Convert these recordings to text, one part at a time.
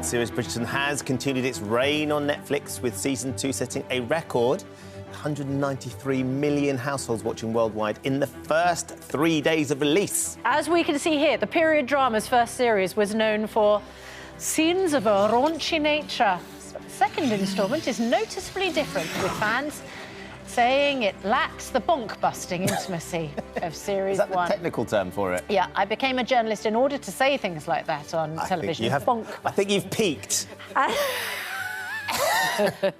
series Bridgerton has continued its reign on Netflix, with season 2 setting a record 193 million households watching worldwide in the first 3 days of release. As we can see here, the period drama's first series was known for scenes of a raunchy nature. The second instalment is noticeably different, with fans saying it lacks the bonk-busting intimacy of Series 1. Is that the technical term for it? Yeah, I became a journalist in order to say things like that on television. I think you've peaked.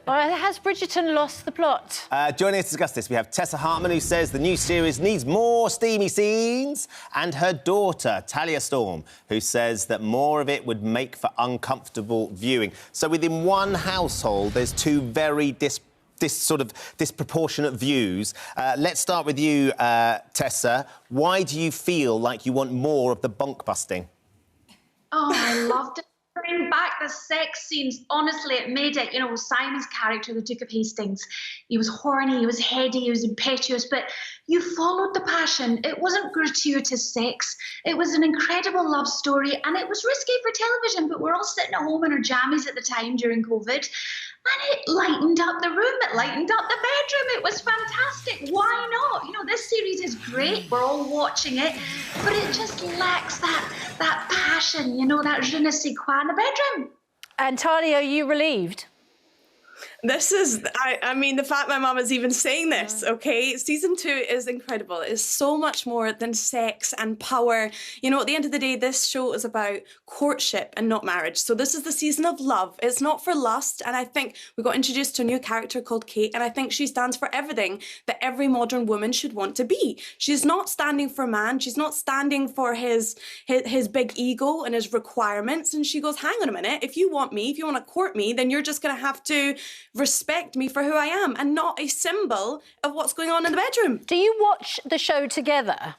Has Bridgerton lost the plot? Joining us to discuss this, we have Tessa Hartman, who says the new series needs more steamy scenes, and her daughter, Talia Storm, who says that more of it would make for uncomfortable viewing. So within one household, there's two very disproportionate views. Let's start with you, Tessa. Why do you feel like you want more of the bunk busting? Oh, I loved it. Bring back the sex scenes. Honestly, it made it. You know, Simon's character, the Duke of Hastings, he was horny, he was heady, he was impetuous, but you followed the passion. It wasn't gratuitous sex. It was an incredible love story, and it was risky for television, but we're all sitting at home in our jammies at the time during COVID. And it lightened up the room, it lightened up the bedroom. It was fantastic. Why not? You know, this series is great. We're all watching it, but it just lacks that passion, you know, that je ne sais quoi in the bedroom. And Talia, are you relieved? This is, I mean, the fact my mum is even saying this, OK? Season 2 is incredible. It's so much more than sex and power. You know, at the end of the day, this show is about courtship and not marriage. So this is the season of love. It's not for lust. And I think we got introduced to a new character called Kate, and I think she stands for everything that every modern woman should want to be. She's not standing for man. She's not standing for his big ego and his requirements. And she goes, hang on a minute, if you want me, if you want to court me, then you're just going to have to respect me for who I am and not a symbol of what's going on in the bedroom. Do you watch the show together?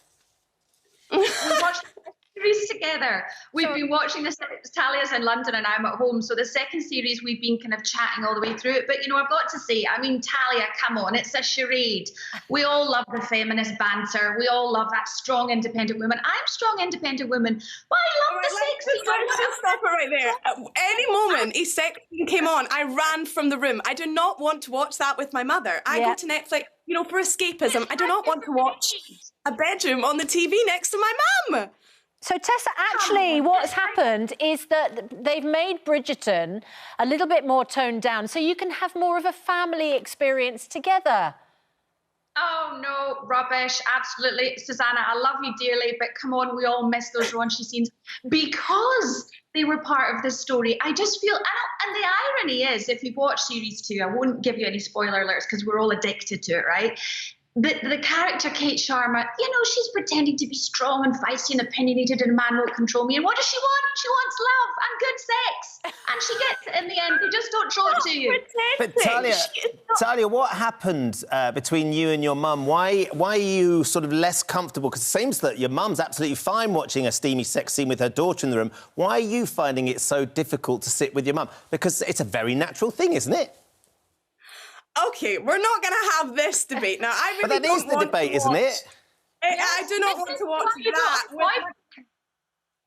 We watched the series together. We've been watching this. Talia's in London and I'm at home. So the second series, we've been kind of chatting all the way through it. But, you know, I've got to say, I mean, Talia, come on, it's a charade. We all love the feminist banter. We all love that strong, independent woman. I'm a strong, independent woman. But I love the sex scene. Let's stop it right there. At any moment a sex scene came on, I ran from the room. I do not want to watch that with my mother. I go to Netflix, you know, for escapism. I do not want to watch a bedroom on the TV next to my mum. So, Tessa, actually, what's happened is that they've made Bridgerton a little bit more toned down so you can have more of a family experience together. Oh, no, rubbish, absolutely. Susanna, I love you dearly, but come on, we all miss those raunchy scenes because they were part of the story. I just feel, and the irony is, if you've watched Series 2, I won't give you any spoiler alerts because we're all addicted to it, right? The character, Kate Sharma, you know, she's pretending to be strong and feisty and opinionated and a man won't control me. And what does she want? She wants love and good sex. And she gets it in the end. They just don't show it to you. But Talia, what happened between you and your mum? Why are you sort of less comfortable? Because it seems that your mum's absolutely fine watching a steamy sex scene with her daughter in the room. Why are you finding it so difficult to sit with your mum? Because it's a very natural thing, isn't it? OK, we're not going to have this debate now. I really but that is the debate, isn't it? I do not want to watch that.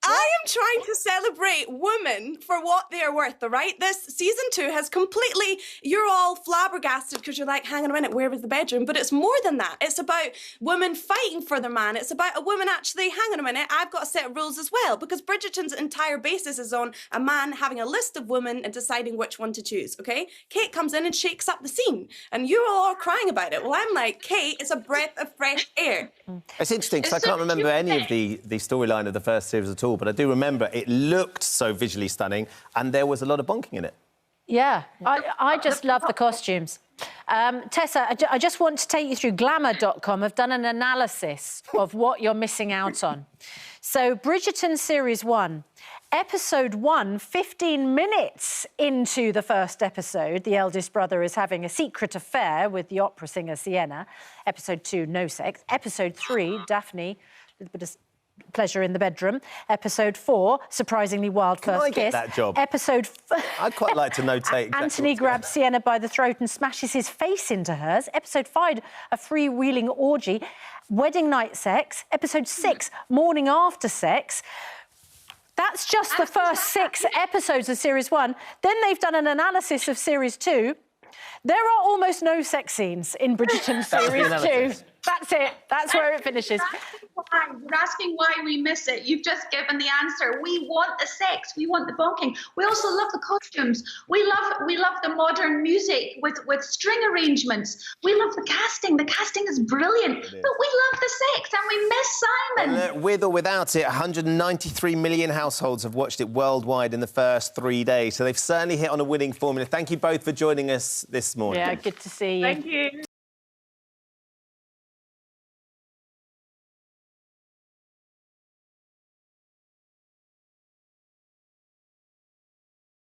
I am trying to celebrate women for what they are worth, all right? This season 2 has completely... You're all flabbergasted because you're like, hang on a minute, where was the bedroom? But it's more than that. It's about women fighting for their man. It's about a woman actually, hang on a minute, I've got a set of rules as well. Because Bridgerton's entire basis is on a man having a list of women and deciding which one to choose, OK? Kate comes in and shakes up the scene. And you all are crying about it. Well, I'm like, Kate, it's a breath of fresh air. It's interesting because I can't remember any of the storyline of the first series at all, but I do remember it looked so visually stunning and there was a lot of bonking in it. Yeah, I just love the costumes. Tessa, I just want to take you through Glamour.com. Have done an analysis of what you're missing out on. So, Bridgerton Series 1, Episode 1, 15 minutes into the first episode, the eldest brother is having a secret affair with the opera singer Sienna. Episode 2, no sex. Episode 3, Daphne, a little bit of pleasure in the bedroom. Episode 4, surprisingly wild first kiss. Can I get that job? Episode... I'd quite like to notate... Anthony grabs Sienna by the throat and smashes his face into hers. Episode 5, a freewheeling orgy. Wedding night sex. Episode 6, morning after sex. That's just the first 6 episodes of Series 1. Then they've done an analysis of Series 2. There are almost no sex scenes in Bridgerton Series 2. That's it. That's where it finishes. You're asking why we miss it. You've just given the answer. We want the sex. We want the bonking. We also love the costumes. We love the modern music with string arrangements. We love the casting. The casting is brilliant. But we love the sex and we miss Simon. Well, with or without it, 193 million households have watched it worldwide in the first 3 days. So they've certainly hit on a winning formula. Thank you both for joining us this morning. Yeah, good to see you. Thank you.